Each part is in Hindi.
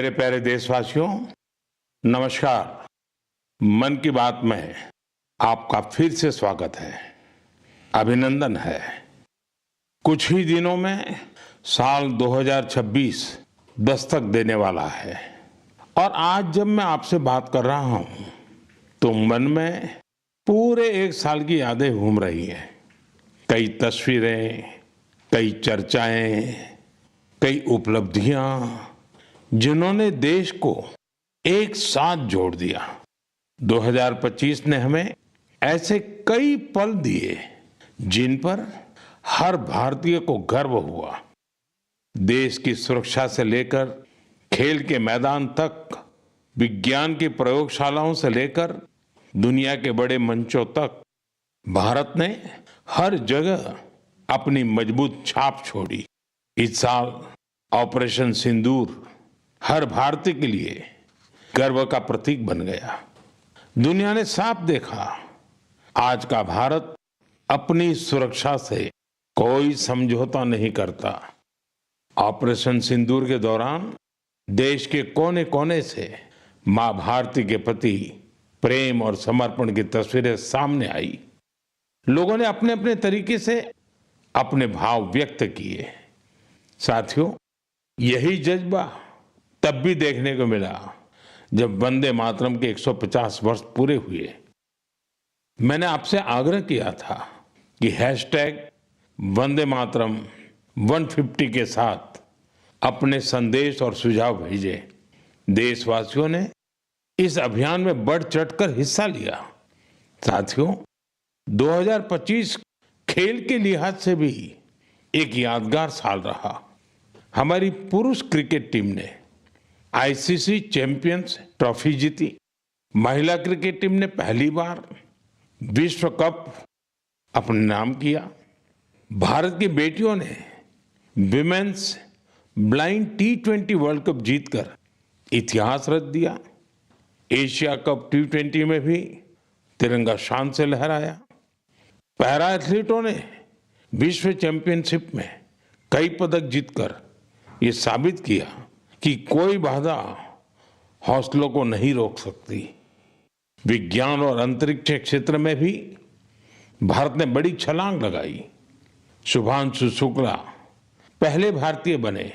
मेरे प्यारे देशवासियों, नमस्कार। मन की बात में आपका फिर से स्वागत है, अभिनंदन है। कुछ ही दिनों में साल 2026 दस्तक देने वाला है और आज जब मैं आपसे बात कर रहा हूं तो मन में पूरे एक साल की यादें घूम रही हैं। कई तस्वीरें, कई चर्चाएं, कई उपलब्धियां जिन्होंने देश को एक साथ जोड़ दिया। 2025 ने हमें ऐसे कई पल दिए जिन पर हर भारतीय को गर्व हुआ। देश की सुरक्षा से लेकर खेल के मैदान तक, विज्ञान की प्रयोगशालाओं से लेकर दुनिया के बड़े मंचों तक भारत ने हर जगह अपनी मजबूत छाप छोड़ी। इस साल ऑपरेशन सिंदूर हर भारतीय के लिए गर्व का प्रतीक बन गया। दुनिया ने साफ देखा, आज का भारत अपनी सुरक्षा से कोई समझौता नहीं करता। ऑपरेशन सिंदूर के दौरान देश के कोने कोने से मां भारती के प्रति प्रेम और समर्पण की तस्वीरें सामने आई। लोगों ने अपने अपने तरीके से अपने भाव व्यक्त किए। साथियों, यही जज्बा तब भी देखने को मिला जब वंदे मातरम के 150 वर्ष पूरे हुए। मैंने आपसे आग्रह किया था कि हैशटैग वंदे मातरम 150 के साथ अपने संदेश और सुझाव भेजें। देशवासियों ने इस अभियान में बढ़ चढ़कर हिस्सा लिया। साथियों, 2025 खेल के लिहाज से भी एक यादगार साल रहा। हमारी पुरुष क्रिकेट टीम ने आईसीसी चैंपियंस ट्रॉफी जीती। महिला क्रिकेट टीम ने पहली बार विश्व कप अपने नाम किया। भारत की बेटियों ने women's blind T20 world cup जीतकर इतिहास रच दिया। एशिया कप T20 में भी तिरंगा शान से लहराया। पैरा एथलीटों ने विश्व चैंपियनशिप में कई पदक जीतकर ये साबित किया कि कोई बाधा हौसलों को नहीं रोक सकती। विज्ञान और अंतरिक्ष क्षेत्र में भी भारत ने बड़ी छलांग लगाई। शुभांशु शुक्ला पहले भारतीय बने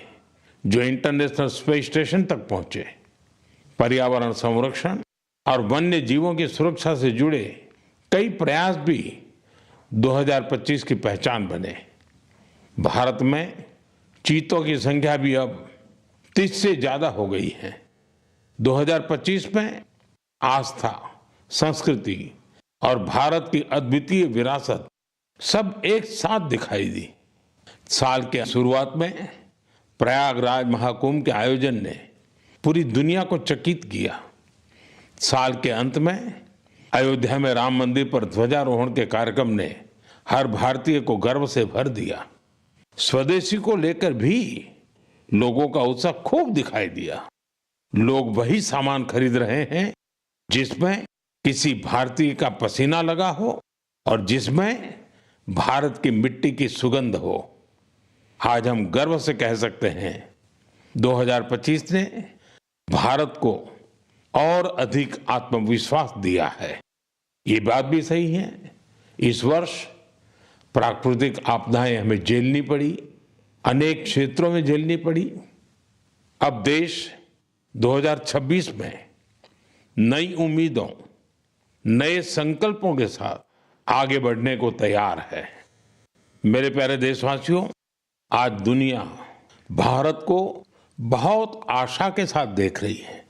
जो इंटरनेशनल स्पेस स्टेशन तक पहुंचे। पर्यावरण संरक्षण और वन्य जीवों की सुरक्षा से जुड़े कई प्रयास भी 2025 की पहचान बने। भारत में चीतों की संख्या भी अब 30 से ज्यादा हो गई है। 2025 में आस्था, संस्कृति और भारत की अद्वितीय विरासत सब एक साथ दिखाई दी। साल के शुरुआत में प्रयागराज महाकुंभ के आयोजन ने पूरी दुनिया को चकित किया। साल के अंत में अयोध्या में राम मंदिर पर ध्वजारोहण के कार्यक्रम ने हर भारतीय को गर्व से भर दिया। स्वदेशी को लेकर भी लोगों का उत्साह खूब दिखाई दिया। लोग वही सामान खरीद रहे हैं जिसमें किसी भारतीय का पसीना लगा हो और जिसमें भारत की मिट्टी की सुगंध हो। आज हम गर्व से कह सकते हैं 2025 ने भारत को और अधिक आत्मविश्वास दिया है। ये बात भी सही है, इस वर्ष प्राकृतिक आपदाएं हमें झेलनी पड़ी, अनेक क्षेत्रों में झेलनी पड़ी। अब देश 2026 में नई उम्मीदों, नए संकल्पों के साथ आगे बढ़ने को तैयार है। मेरे प्यारे देशवासियों, आज दुनिया भारत को बहुत आशा के साथ देख रही है।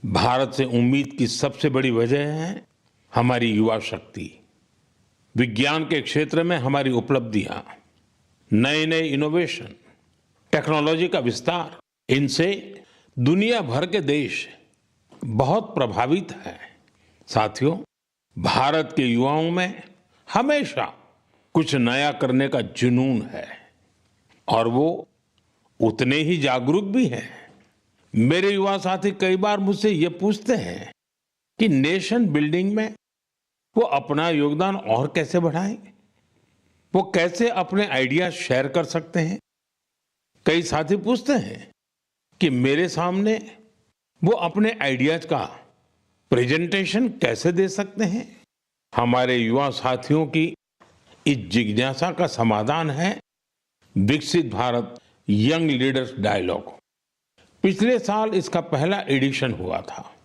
भारत से उम्मीद की सबसे बड़ी वजह है हमारी युवा शक्ति। विज्ञान के क्षेत्र में हमारी उपलब्धियां, नए नए इनोवेशन, टेक्नोलॉजी का विस्तार, इनसे दुनिया भर के देश बहुत प्रभावित हैं। साथियों, भारत के युवाओं में हमेशा कुछ नया करने का जुनून है और वो उतने ही जागरूक भी हैं। मेरे युवा साथी कई बार मुझसे ये पूछते हैं कि नेशन बिल्डिंग में वो अपना योगदान और कैसे बढ़ाएं, वो कैसे अपने आइडिया शेयर कर सकते हैं। कई साथी पूछते हैं कि मेरे सामने वो अपने आइडियाज का प्रेजेंटेशन कैसे दे सकते हैं। हमारे युवा साथियों की इस जिज्ञासा का समाधान है विकसित भारत यंग लीडर्स डायलॉग। पिछले साल इसका पहला एडिशन हुआ था।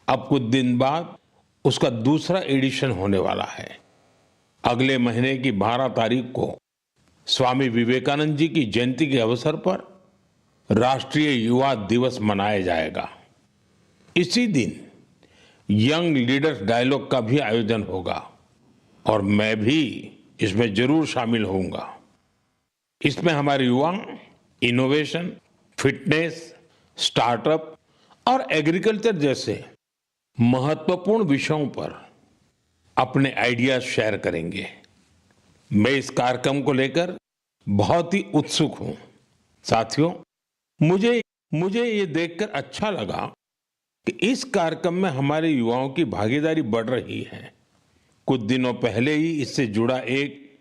अब कुछ दिन बाद उसका दूसरा एडिशन होने वाला है। अगले महीने की 12 तारीख को स्वामी विवेकानंद जी की जयंती के अवसर पर राष्ट्रीय युवा दिवस मनाया जाएगा। इसी दिन यंग लीडर्स डायलॉग का भी आयोजन होगा और मैं भी इसमें जरूर शामिल होऊंगा। इसमें हमारे युवा इनोवेशन, फिटनेस, स्टार्टअप और एग्रीकल्चर जैसे महत्वपूर्ण विषयों पर अपने आइडियाज शेयर करेंगे। मैं इस कार्यक्रम को लेकर बहुत ही उत्सुक हूं। साथियों, मुझे ये देखकर अच्छा लगा कि इस कार्यक्रम में हमारे युवाओं की भागीदारी बढ़ रही है। कुछ दिनों पहले ही इससे जुड़ा एक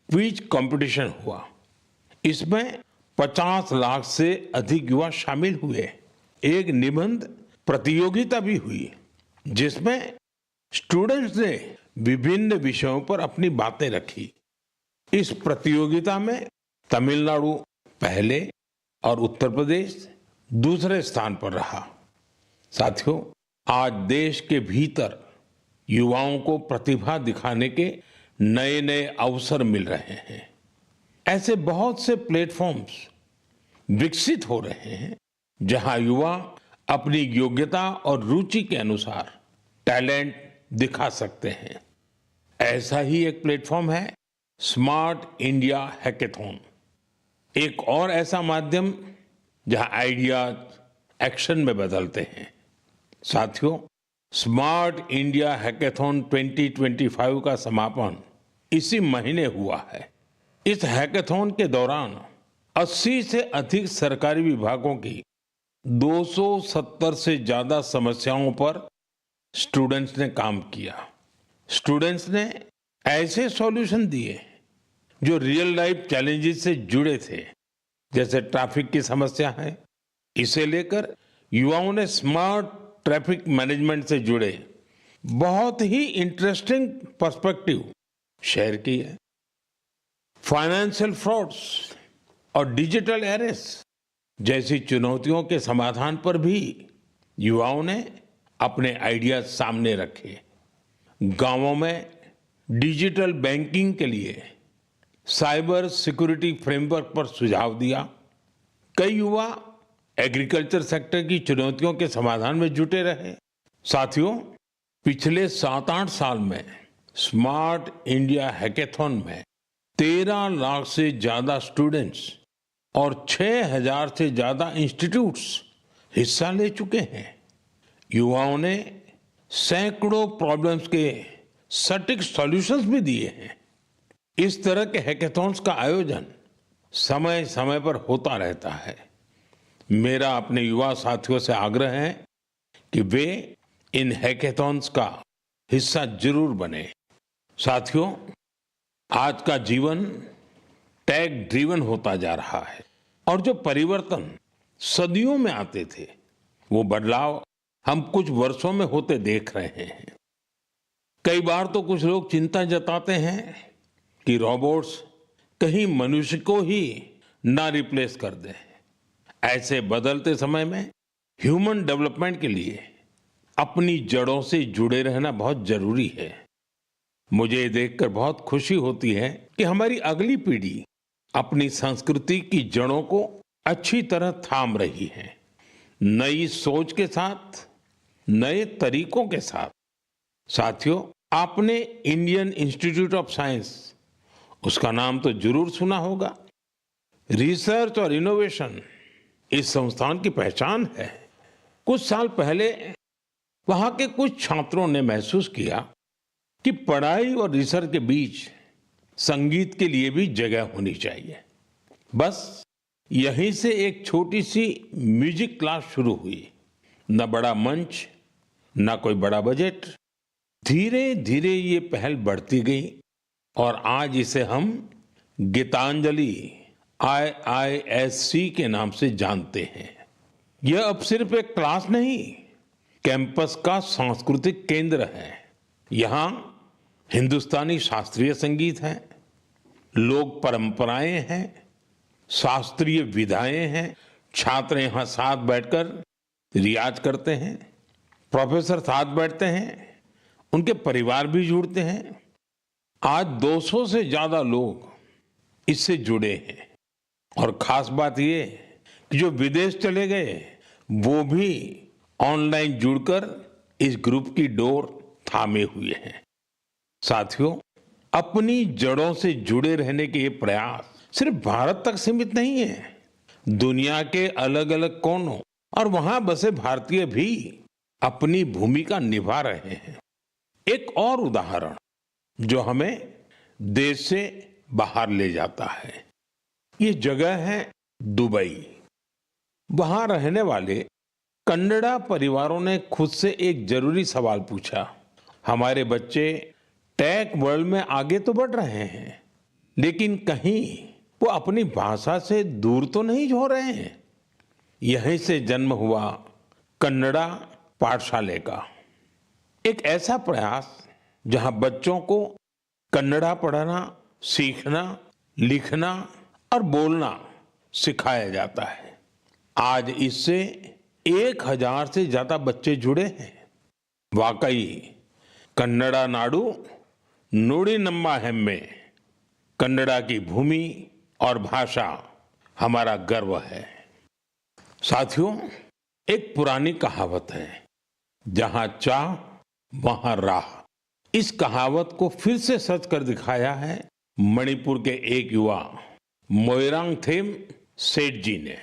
क्विज कंपटीशन हुआ। इसमें 50 लाख से अधिक युवा शामिल हुए। एक निबंध प्रतियोगिता भी हुई जिसमें स्टूडेंट्स ने विभिन्न विषयों पर अपनी बातें रखी। इस प्रतियोगिता में तमिलनाडु पहले और उत्तर प्रदेश दूसरे स्थान पर रहा। साथियों, आज देश के भीतर युवाओं को प्रतिभा दिखाने के नए नए अवसर मिल रहे हैं। ऐसे बहुत से प्लेटफॉर्म्स विकसित हो रहे हैं जहां युवा अपनी योग्यता और रुचि के अनुसार टैलेंट दिखा सकते हैं। ऐसा ही एक प्लेटफॉर्म है स्मार्ट इंडिया हैकेथॉन। एक और ऐसा माध्यम जहां आइडियाज एक्शन में बदलते हैं। साथियों, स्मार्ट इंडिया हैकेथॉन 2025 का समापन इसी महीने हुआ है। इस हैकेथॉन के दौरान 80 से अधिक सरकारी विभागों की 270 से ज्यादा समस्याओं पर स्टूडेंट्स ने काम किया। स्टूडेंट्स ने ऐसे सॉल्यूशन दिए जो रियल लाइफ चैलेंजेस से जुड़े थे, जैसे ट्रैफिक की समस्या है। इसे लेकर युवाओं ने स्मार्ट ट्रैफिक मैनेजमेंट से जुड़े बहुत ही इंटरेस्टिंग पर्सपेक्टिव शेयर किए। फाइनेंशियल फ्रॉड्स और डिजिटल एरेस जैसी चुनौतियों के समाधान पर भी युवाओं ने अपने आइडियाज सामने रखे। गांवों में डिजिटल बैंकिंग के लिए साइबर सिक्योरिटी फ्रेमवर्क पर सुझाव दिया। कई युवा एग्रीकल्चर सेक्टर की चुनौतियों के समाधान में जुटे रहे। साथियों, पिछले 7-8 साल में स्मार्ट इंडिया हैकेथॉन में 13 लाख से ज्यादा स्टूडेंट्स और 6,000 से ज्यादा इंस्टीट्यूट्स हिस्सा ले चुके हैं। युवाओं ने सैकड़ों प्रॉब्लम्स के सटीक सॉल्यूशंस भी दिए हैं। इस तरह के हैकेथॉन्स का आयोजन समय समय पर होता रहता है। मेरा अपने युवा साथियों से आग्रह है कि वे इन हैकेथॉन्स का हिस्सा जरूर बने। साथियों, आज का जीवन टेक ड्रिवन होता जा रहा है और जो परिवर्तन सदियों में आते थे, वो बदलाव हम कुछ वर्षों में होते देख रहे हैं। कई बार तो कुछ लोग चिंता जताते हैं कि रोबोट्स कहीं मनुष्य को ही ना रिप्लेस कर दें। ऐसे बदलते समय में ह्यूमन डेवलपमेंट के लिए अपनी जड़ों से जुड़े रहना बहुत जरूरी है। मुझे ये देखकर बहुत खुशी होती है कि हमारी अगली पीढ़ी अपनी संस्कृति की जड़ों को अच्छी तरह थाम रही है। नई सोच के साथ, नए तरीकों के साथ। साथियों, आपने इंडियन इंस्टीट्यूट ऑफ साइंस, उसका नाम तो जरूर सुना होगा। रिसर्च और इनोवेशन इस संस्थान की पहचान है। कुछ साल पहले वहां के कुछ छात्रों ने महसूस किया कि पढ़ाई और रिसर्च के बीच संगीत के लिए भी जगह होनी चाहिए। बस यहीं से एक छोटी सी म्यूजिक क्लास शुरू हुई। न बड़ा मंच, न कोई बड़ा बजट। धीरे धीरे ये पहल बढ़ती गई और आज इसे हम गीतांजलि IISc के नाम से जानते हैं। यह अब सिर्फ एक क्लास नहीं, कैंपस का सांस्कृतिक केंद्र है। यहाँ हिंदुस्तानी शास्त्रीय संगीत है, लोक परंपराएं हैं, शास्त्रीय विधाएं हैं। छात्र यहाँ साथ बैठकर रियाज करते हैं, प्रोफेसर साथ बैठते हैं, उनके परिवार भी जुड़ते हैं। आज 200 से ज्यादा लोग इससे जुड़े हैं और खास बात ये कि जो विदेश चले गए वो भी ऑनलाइन जुड़कर इस ग्रुप की डोर थामे हुए हैं। साथियों, अपनी जड़ों से जुड़े रहने के ये प्रयास सिर्फ भारत तक सीमित नहीं है। दुनिया के अलग अलग कोनों और वहां बसे भारतीय भी अपनी भूमिका निभा रहे हैं। एक और उदाहरण जो हमें देश से बाहर ले जाता है, ये जगह है दुबई। वहां रहने वाले कन्नड़ा परिवारों ने खुद से एक जरूरी सवाल पूछा। हमारे बच्चे टेक वर्ल्ड में आगे तो बढ़ रहे हैं, लेकिन कहीं वो अपनी भाषा से दूर तो नहीं हो रहे हैं। यहीं से जन्म हुआ कन्नड़ा पाठशाले का, एक ऐसा प्रयास जहां बच्चों को कन्नड़ा पढ़ना, सीखना, लिखना और बोलना सिखाया जाता है। आज इससे 1000 से ज्यादा बच्चे जुड़े हैं। वाकई कन्नड़ा नाडु नुडी नम्मा हेम्मे, कन्नड़ा की भूमि और भाषा हमारा गर्व है। साथियों, एक पुरानी कहावत है, जहां चाह वहां राह। इस कहावत को फिर से सच कर दिखाया है मणिपुर के एक युवा मोइरांगथेम सेठ जी ने।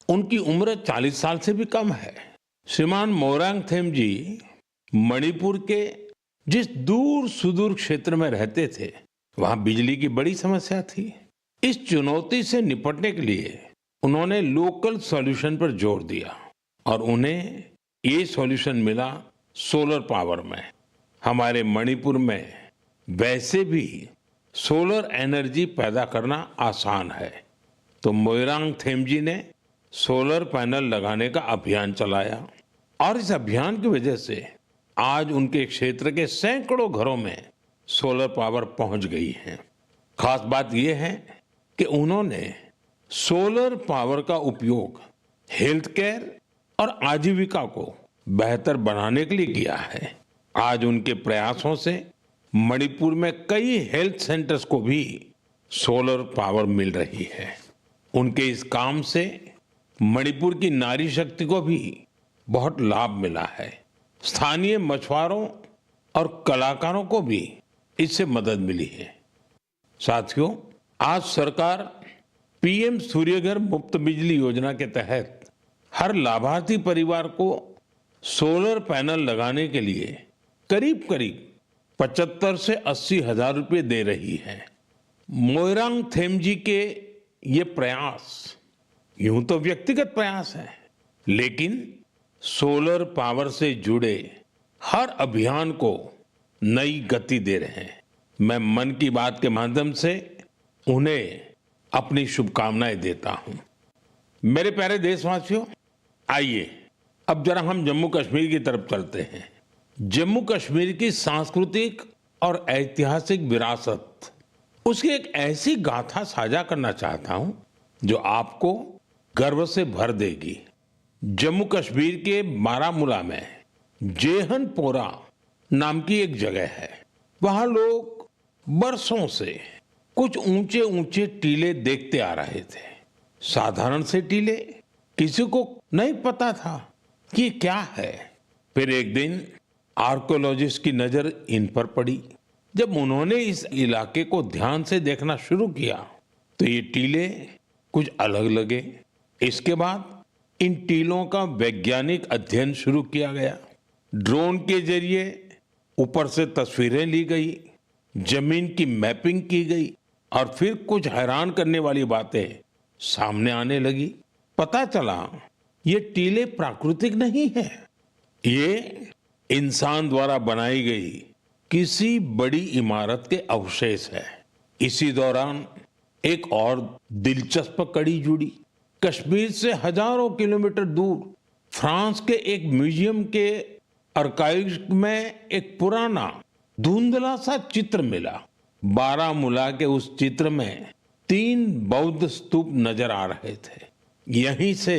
उनकी उम्र 40 साल से भी कम है। श्रीमान मोइरांगथेम जी मणिपुर के जिस दूर सुदूर क्षेत्र में रहते थे, वहां बिजली की बड़ी समस्या थी। इस चुनौती से निपटने के लिए उन्होंने लोकल सॉल्यूशन पर जोर दिया और उन्हें ये सॉल्यूशन मिला सोलर पावर में। हमारे मणिपुर में वैसे भी सोलर एनर्जी पैदा करना आसान है, तो मोइरांगथेम जी ने सोलर पैनल लगाने का अभियान चलाया और इस अभियान की वजह से आज उनके क्षेत्र के सैकड़ों घरों में सोलर पावर पहुंच गई है। खास बात यह है कि उन्होंने सोलर पावर का उपयोग हेल्थ केयर और आजीविका को बेहतर बनाने के लिए किया है। आज उनके प्रयासों से मणिपुर में कई हेल्थ सेंटर्स को भी सोलर पावर मिल रही है। उनके इस काम से मणिपुर की नारी शक्ति को भी बहुत लाभ मिला है। स्थानीय मछुआरों और कलाकारों को भी इससे मदद मिली है। साथियों, आज सरकार पीएम सूर्यघर मुफ्त बिजली योजना के तहत हर लाभार्थी परिवार को सोलर पैनल लगाने के लिए करीब करीब 75 से 80 हजार रुपए दे रही है। मोइरांगथेम जी के ये प्रयास यूं तो व्यक्तिगत प्रयास है, लेकिन सोलर पावर से जुड़े हर अभियान को नई गति दे रहे हैं। मैं मन की बात के माध्यम से उन्हें अपनी शुभकामनाएं देता हूं। मेरे प्यारे देशवासियों, आइए अब जरा हम जम्मू कश्मीर की तरफ चलते हैं। जम्मू कश्मीर की सांस्कृतिक और ऐतिहासिक विरासत, उसकी एक ऐसी गाथा साझा करना चाहता हूं जो आपको गर्व से भर देगी। जम्मू कश्मीर के बारामूला में जेहनपोरा नाम की एक जगह है। वहां लोग बरसों से कुछ ऊंचे ऊंचे टीले देखते आ रहे थे। साधारण से टीले, किसी को नहीं पता था कि ये क्या है। फिर एक दिन आर्कियोलॉजिस्ट की नजर इन पर पड़ी। जब उन्होंने इस इलाके को ध्यान से देखना शुरू किया तो ये टीले कुछ अलग लगे। इसके बाद इन टीलों का वैज्ञानिक अध्ययन शुरू किया गया। ड्रोन के जरिए ऊपर से तस्वीरें ली गई, जमीन की मैपिंग की गई और फिर कुछ हैरान करने वाली बातें सामने आने लगी। पता चला ये टीले प्राकृतिक नहीं है, ये इंसान द्वारा बनाई गई किसी बड़ी इमारत के अवशेष है। इसी दौरान एक और दिलचस्प कड़ी जुड़ी। कश्मीर से हजारों किलोमीटर दूर फ्रांस के एक म्यूजियम के आर्काइव में एक पुराना धुंधला सा चित्र मिला। बारामूला के उस चित्र में 3 बौद्ध स्तूप नजर आ रहे थे। यहीं से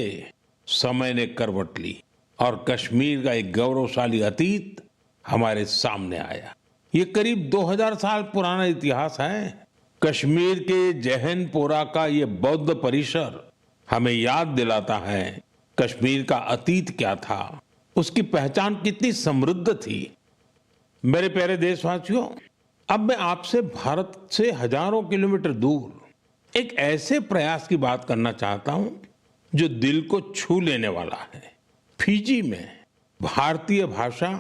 समय ने करवट ली और कश्मीर का एक गौरवशाली अतीत हमारे सामने आया। ये करीब 2000 साल पुराना इतिहास है। कश्मीर के जहनपोरा का ये बौद्ध परिसर हमें याद दिलाता है कश्मीर का अतीत क्या था, उसकी पहचान कितनी समृद्ध थी। मेरे प्यारे देशवासियों, अब मैं आपसे भारत से हजारों किलोमीटर दूर एक ऐसे प्रयास की बात करना चाहता हूं जो दिल को छू लेने वाला है। फिजी में भारतीय भाषा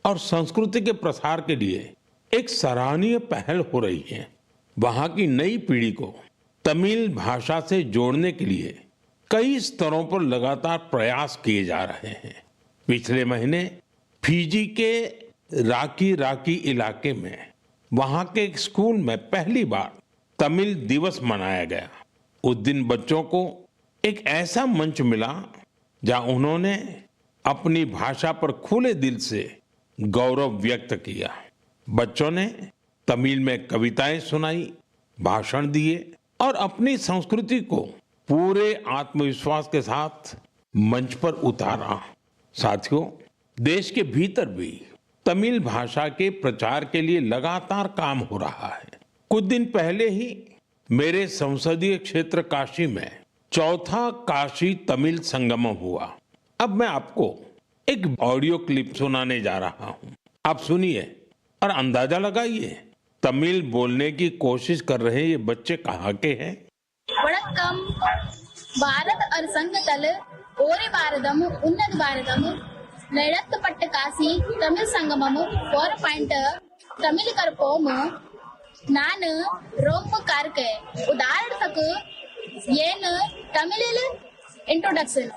और संस्कृति के प्रसार के लिए एक सराहनीय पहल हो रही है। वहां की नई पीढ़ी को तमिल भाषा से जोड़ने के लिए कई स्तरों पर लगातार प्रयास किए जा रहे हैं। पिछले महीने फिजी के राकी राकी इलाके में वहां के एक स्कूल में पहली बार तमिल दिवस मनाया गया। उस दिन बच्चों को एक ऐसा मंच मिला जहां उन्होंने अपनी भाषा पर खुले दिल से गौरव व्यक्त किया। बच्चों ने तमिल में कविताएं सुनाई, भाषण दिए और अपनी संस्कृति को पूरे आत्मविश्वास के साथ मंच पर उतारा। साथियों, देश के भीतर भी तमिल भाषा के प्रचार के लिए लगातार काम हो रहा है। कुछ दिन पहले ही मेरे संसदीय क्षेत्र काशी में चौथा काशी तमिल संगमम हुआ। अब मैं आपको एक ऑडियो क्लिप सुनाने जा रहा हूं। आप सुनिए और अंदाजा लगाइए तमिल बोलने की कोशिश कर रहे ये बच्चे कहाँ के हैं। வணக்கம். பாரத் அரசாங்க தல ஓரே பாரதம் உன்னத பாரதம் நடத்தப்பட்ட காசி தமிழ் சங்கமம் 4 தமிழ் கற்போம் நான் ரொம்ப கார்க்க உதாரணத்துக்கு ஏன் தமிழில் इंट्रोडक्शन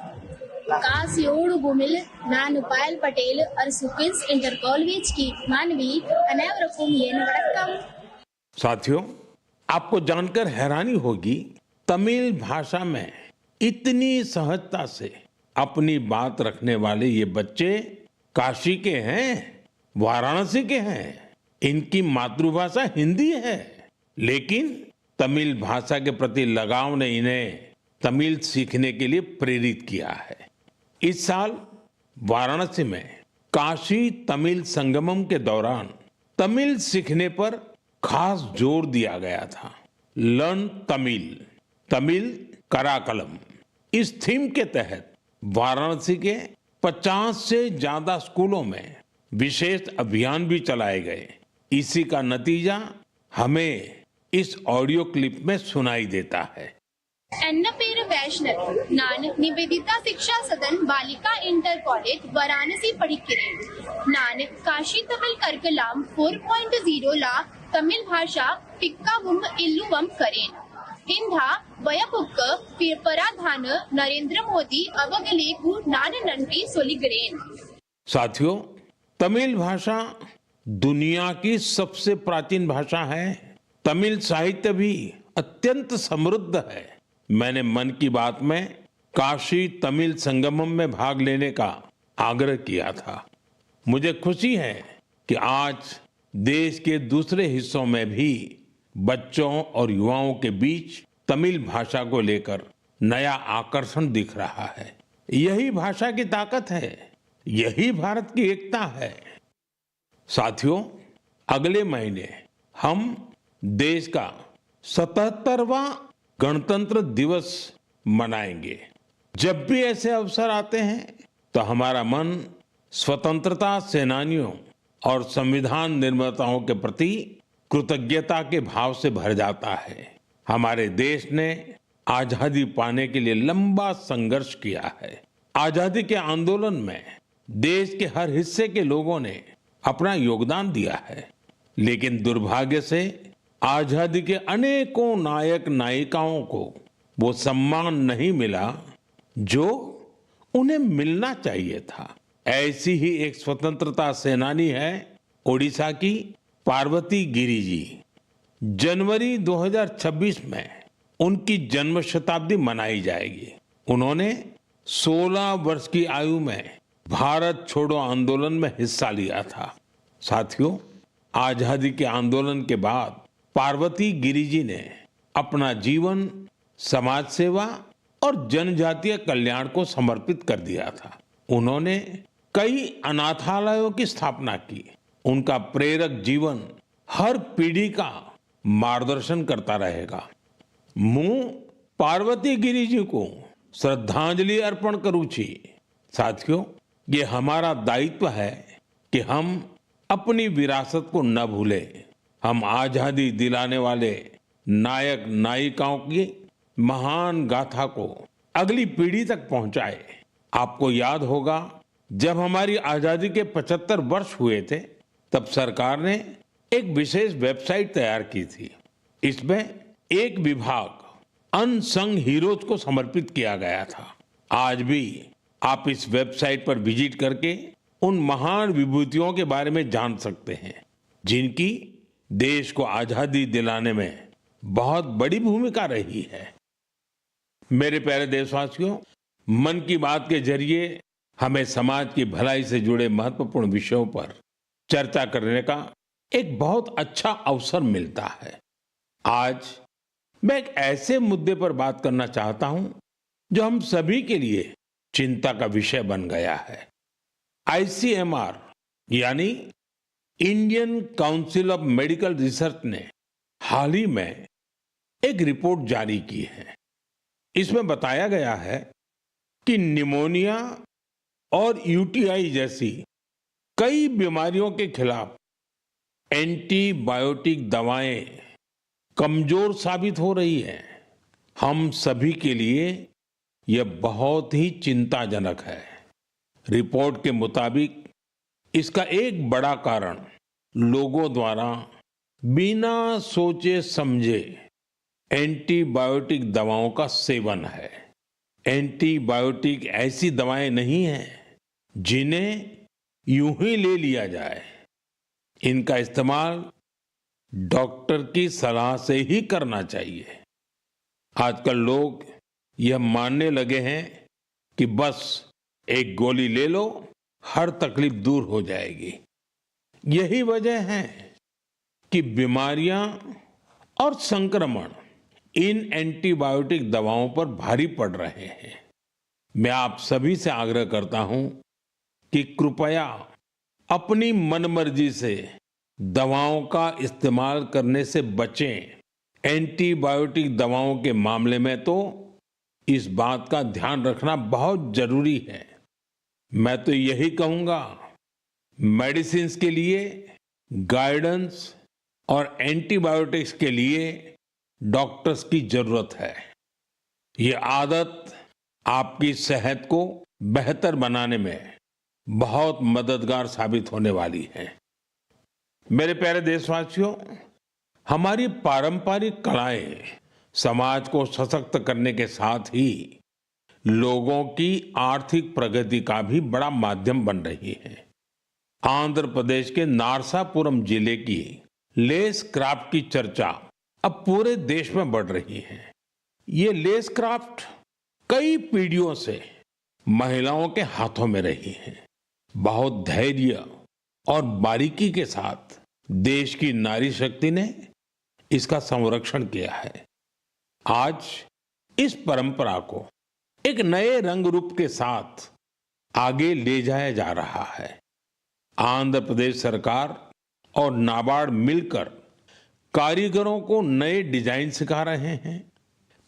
कासियोड़ भूमिल नानु पायल पटेल और सुकिंस इंटर कॉलेज की मानवी अनावरकुम येन वड़क्कम। साथियों, आपको जानकर हैरानी होगी तमिल भाषा में इतनी सहजता से अपनी बात रखने वाले ये बच्चे काशी के हैं, वाराणसी के हैं। इनकी मातृभाषा हिंदी है, लेकिन तमिल भाषा के प्रति लगाव ने इन्हें तमिल सीखने के लिए प्रेरित किया है। इस साल वाराणसी में काशी तमिल संगमम के दौरान तमिल सीखने पर खास जोर दिया गया था। लर्न तमिल, तमिल कराकलम, इस थीम के तहत वाराणसी के 50 से ज्यादा स्कूलों में विशेष अभियान भी चलाए गए। इसी का नतीजा हमें इस ऑडियो क्लिप में सुनाई देता है। एन्न पेर वैष्णव नान निवेदिता शिक्षा सदन बालिका इंटर कॉलेज वाराणसी पढ़िक्किरेन नान काशी तमिल कर्कलाम 4.0 ला तमिल भाषा पिक्कावुम इल्लुवम करेन इंधा वयपुक्क पराधान नरेंद्र मोदी अवगलेगु नान नंटी सोलिगरेन। साथियों, तमिल भाषा दुनिया की सबसे प्राचीन भाषा है। तमिल साहित्य भी अत्यंत समृद्ध है। मैंने मन की बात में काशी तमिल संगमम में भाग लेने का आग्रह किया था। मुझे खुशी है कि आज देश के दूसरे हिस्सों में भी बच्चों और युवाओं के बीच तमिल भाषा को लेकर नया आकर्षण दिख रहा है। यही भाषा की ताकत है, यही भारत की एकता है। साथियों, अगले महीने हम देश का 77वां गणतंत्र दिवस मनाएंगे। जब भी ऐसे अवसर आते हैं तो हमारा मन स्वतंत्रता सेनानियों और संविधान निर्माताओं के प्रति कृतज्ञता के भाव से भर जाता है। हमारे देश ने आजादी पाने के लिए लंबा संघर्ष किया है। आजादी के आंदोलन में देश के हर हिस्से के लोगों ने अपना योगदान दिया है, लेकिन दुर्भाग्य से आजादी के अनेकों नायक नायिकाओं को वो सम्मान नहीं मिला जो उन्हें मिलना चाहिए था। ऐसी ही एक स्वतंत्रता सेनानी है ओडिशा की पार्वती गिरी जी। जनवरी 2026 में उनकी जन्म शताब्दी मनाई जाएगी। उन्होंने 16 वर्ष की आयु में भारत छोड़ो आंदोलन में हिस्सा लिया था। साथियों, आजादी के आंदोलन के बाद पार्वती गिरि जी ने अपना जीवन समाज सेवा और जनजातीय कल्याण को समर्पित कर दिया था। उन्होंने कई अनाथालयों की स्थापना की। उनका प्रेरक जीवन हर पीढ़ी का मार्गदर्शन करता रहेगा। मैं पार्वती गिरि जी को श्रद्धांजलि अर्पण करूं छी। साथियों, ये हमारा दायित्व है कि हम अपनी विरासत को न भूलें। हम आजादी दिलाने वाले नायक नायिकाओं की महान गाथा को अगली पीढ़ी तक पहुंचाए। आपको याद होगा, जब हमारी आजादी के 75 वर्ष हुए थे, तब सरकार ने एक विशेष वेबसाइट तैयार की थी। इसमें एक विभाग अनसंग हीरोज को समर्पित किया गया था। आज भी आप इस वेबसाइट पर विजिट करके उन महान विभूतियों के बारे में जान सकते हैं, जिनकी देश को आजादी दिलाने में बहुत बड़ी भूमिका रही है। मेरे प्यारे देशवासियों, मन की बात के जरिए हमें समाज की भलाई से जुड़े महत्वपूर्ण विषयों पर चर्चा करने का एक बहुत अच्छा अवसर मिलता है। आज मैं एक ऐसे मुद्दे पर बात करना चाहता हूं जो हम सभी के लिए चिंता का विषय बन गया है। ICMR यानी Indian council of medical research ने हाल ही में एक रिपोर्ट जारी की है। इसमें बताया गया है कि निमोनिया और UTI जैसी कई बीमारियों के खिलाफ एंटीबायोटिक दवाएं कमजोर साबित हो रही है। हम सभी के लिए यह बहुत ही चिंताजनक है। रिपोर्ट के मुताबिक इसका एक बड़ा कारण लोगों द्वारा बिना सोचे समझे एंटीबायोटिक दवाओं का सेवन है। एंटीबायोटिक ऐसी दवाएं नहीं हैं जिन्हें यूं ही ले लिया जाए। इनका इस्तेमाल डॉक्टर की सलाह से ही करना चाहिए। आजकल लोग यह मानने लगे हैं कि बस एक गोली ले लो, हर तकलीफ दूर हो जाएगी। यही वजह है कि बीमारियां और संक्रमण इन एंटीबायोटिक दवाओं पर भारी पड़ रहे हैं। मैं आप सभी से आग्रह करता हूं कि कृपया अपनी मनमर्जी से दवाओं का इस्तेमाल करने से बचें। एंटीबायोटिक दवाओं के मामले में तो इस बात का ध्यान रखना बहुत जरूरी है। मैं तो यही कहूंगा, मेडिसिन्स के लिए गाइडेंस और एंटीबायोटिक्स के लिए डॉक्टर्स की जरूरत है। ये आदत आपकी सेहत को बेहतर बनाने में बहुत मददगार साबित होने वाली है। मेरे प्यारे देशवासियों, हमारी पारंपरिक कलाएं समाज को सशक्त करने के साथ ही लोगों की आर्थिक प्रगति का भी बड़ा माध्यम बन रही है। आंध्र प्रदेश के नारसापुरम जिले की लेस क्राफ्ट की चर्चा अब पूरे देश में बढ़ रही है। ये लेस क्राफ्ट कई पीढ़ियों से महिलाओं के हाथों में रही है। बहुत धैर्य और बारीकी के साथ देश की नारी शक्ति ने इसका संरक्षण किया है। आज इस परंपरा को एक नए रंग रूप के साथ आगे ले जाया जा रहा है। आंध्र प्रदेश सरकार और नाबार्ड मिलकर कारीगरों को नए डिजाइन सिखा रहे हैं,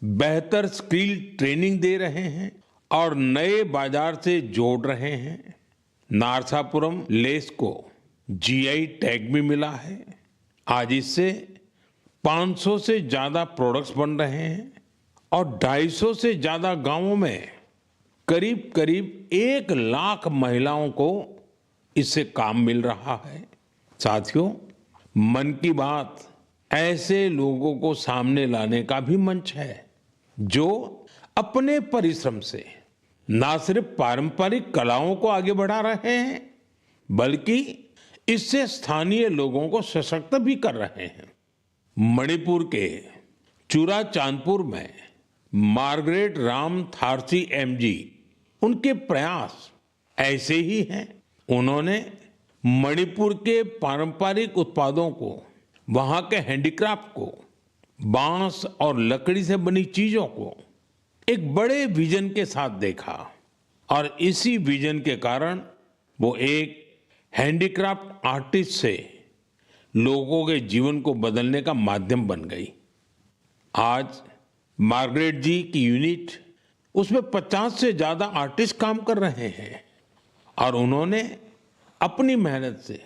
बेहतर स्किल ट्रेनिंग दे रहे हैं और नए बाजार से जोड़ रहे हैं। नारसापुरम लेस को GI टैग भी मिला है। आज इससे 500 से ज्यादा प्रोडक्ट्स बन रहे हैं और 250 से ज्यादा गांवों में करीब करीब 1 लाख महिलाओं को इससे काम मिल रहा है। साथियों, मन की बात ऐसे लोगों को सामने लाने का भी मंच है जो अपने परिश्रम से ना सिर्फ पारंपरिक कलाओं को आगे बढ़ा रहे हैं, बल्कि इससे स्थानीय लोगों को सशक्त भी कर रहे हैं। मणिपुर के चूरा चांदपुर में मार्गरेट राम थारसी एमजी, उनके प्रयास ऐसे ही हैं। उन्होंने मणिपुर के पारंपरिक उत्पादों को, वहां के हैंडीक्राफ्ट को, बांस और लकड़ी से बनी चीजों को एक बड़े विजन के साथ देखा और इसी विजन के कारण वो एक हैंडीक्राफ्ट आर्टिस्ट से लोगों के जीवन को बदलने का माध्यम बन गई। आज मार्गरेट जी की यूनिट, उसमें 50 से ज्यादा आर्टिस्ट काम कर रहे हैं और उन्होंने अपनी मेहनत से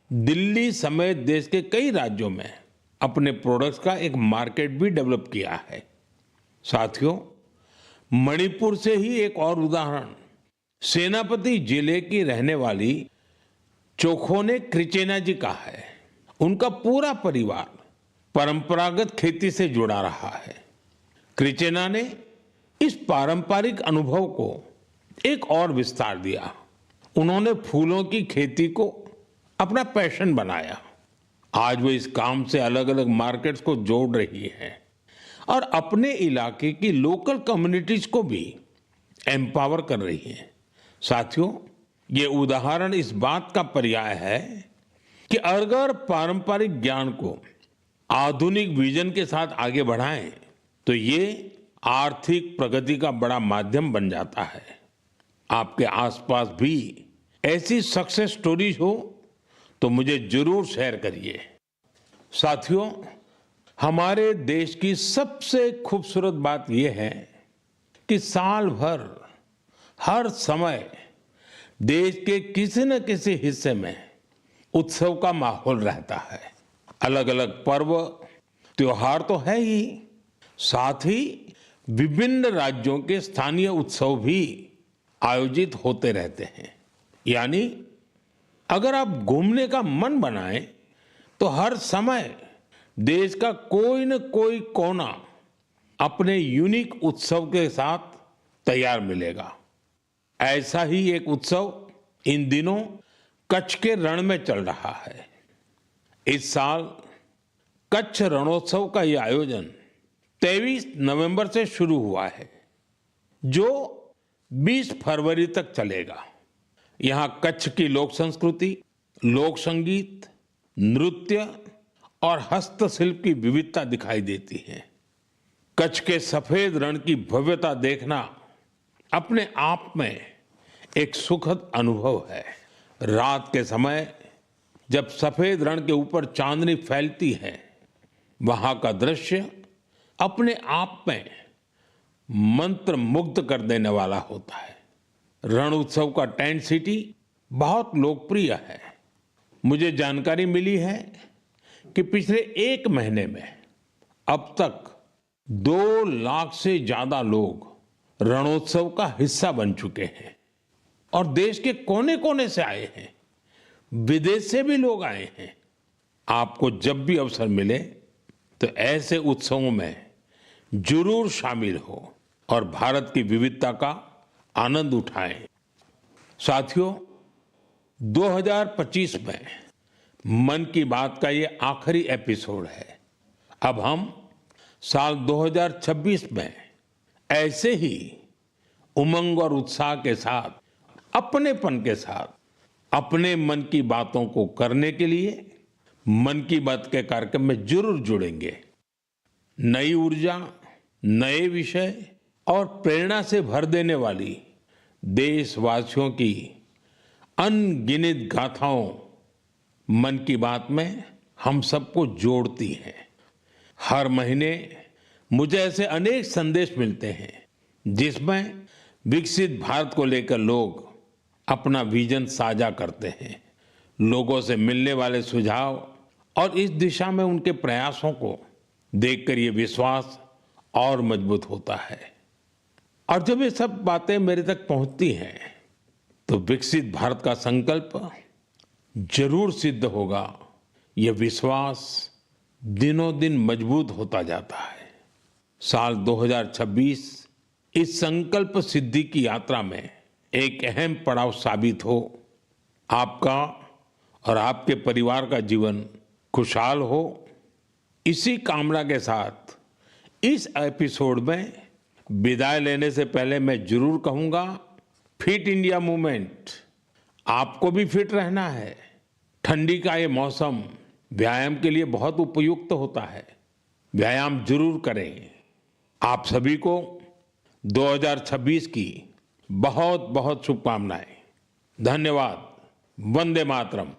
दिल्ली समेत देश के कई राज्यों में अपने प्रोडक्ट्स का एक मार्केट भी डेवलप किया है। साथियों, मणिपुर से ही एक और उदाहरण सेनापति जिले की रहने वाली चोखोने क्रिचेना जी का है। उनका पूरा परिवार परंपरागत खेती से जुड़ा रहा है। क्रिचेना ने इस पारंपरिक अनुभव को एक और विस्तार दिया। उन्होंने फूलों की खेती को अपना पैशन बनाया। आज वो इस काम से अलग अलग मार्केट्स को जोड़ रही है और अपने इलाके की लोकल कम्युनिटीज को भी एम्पावर कर रही है। साथियों, ये उदाहरण इस बात का पर्याय है कि अगर पारंपरिक ज्ञान को आधुनिक विजन के साथ आगे बढ़ाएं तो ये आर्थिक प्रगति का बड़ा माध्यम बन जाता है। आपके आसपास भी ऐसी सक्सेस स्टोरीज हो तो मुझे जरूर शेयर करिए। साथियों, हमारे देश की सबसे खूबसूरत बात यह है कि साल भर हर समय देश के किसी न किसी हिस्से में उत्सव का माहौल रहता है। अलग अलग पर्व त्योहार तो है ही, साथ ही विभिन्न राज्यों के स्थानीय उत्सव भी आयोजित होते रहते हैं। यानी अगर आप घूमने का मन बनाएं तो हर समय देश का कोई न कोई कोना अपने यूनिक उत्सव के साथ तैयार मिलेगा। ऐसा ही एक उत्सव इन दिनों कच्छ के रण में चल रहा है। इस साल कच्छ रणोत्सव का यह आयोजन 23 नवंबर से शुरू हुआ है, जो 20 फरवरी तक चलेगा। यहां कच्छ की लोक संस्कृति, लोक संगीत, नृत्य और हस्तशिल्प की विविधता दिखाई देती है। कच्छ के सफेद रण की भव्यता देखना अपने आप में एक सुखद अनुभव है। रात के समय जब सफेद रण के ऊपर चांदनी फैलती है, वहां का दृश्य अपने आप में मंत्र मुग्ध कर देने वाला होता है। रण उत्सव का टेंट सिटी बहुत लोकप्रिय है। मुझे जानकारी मिली है कि पिछले 1 महीने में अब तक 2 लाख से ज्यादा लोग रणोत्सव का हिस्सा बन चुके हैं और देश के कोने कोने से आए हैं, विदेश से भी लोग आए हैं। आपको जब भी अवसर मिले तो ऐसे उत्सवों में जरूर शामिल हो और भारत की विविधता का आनंद उठाएं। साथियों, 2025 में मन की बात का ये आखिरी एपिसोड है। अब हम साल 2026 में ऐसे ही उमंग और उत्साह के साथ, अपनेपन के साथ अपने मन की बातों को करने के लिए मन की बात के कार्यक्रम में जरूर जुड़ेंगे। नई ऊर्जा, नए विषय और प्रेरणा से भर देने वाली देशवासियों की अनगिनत गाथाओं मन की बात में हम सबको जोड़ती हैं। हर महीने मुझे ऐसे अनेक संदेश मिलते हैं जिसमें विकसित भारत को लेकर लोग अपना विजन साझा करते हैं। लोगों से मिलने वाले सुझाव और इस दिशा में उनके प्रयासों को देखकर ये विश्वास और मजबूत होता है। और जब ये सब बातें मेरे तक पहुंचती हैं तो विकसित भारत का संकल्प जरूर सिद्ध होगा। यह विश्वास दिनों दिन मजबूत होता जाता है। साल 2026 इस संकल्प सिद्धि की यात्रा में एक अहम पड़ाव साबित हो। आपका और आपके परिवार का जीवन खुशहाल हो, इसी कामना के साथ इस एपिसोड में विदाई लेने से पहले मैं जरूर कहूंगा, फिट इंडिया मूवमेंट, आपको भी फिट रहना है। ठंडी का ये मौसम व्यायाम के लिए बहुत उपयुक्त होता है। व्यायाम जरूर करें। आप सभी को 2026 की बहुत बहुत शुभकामनाएं। धन्यवाद। वंदे मातरम।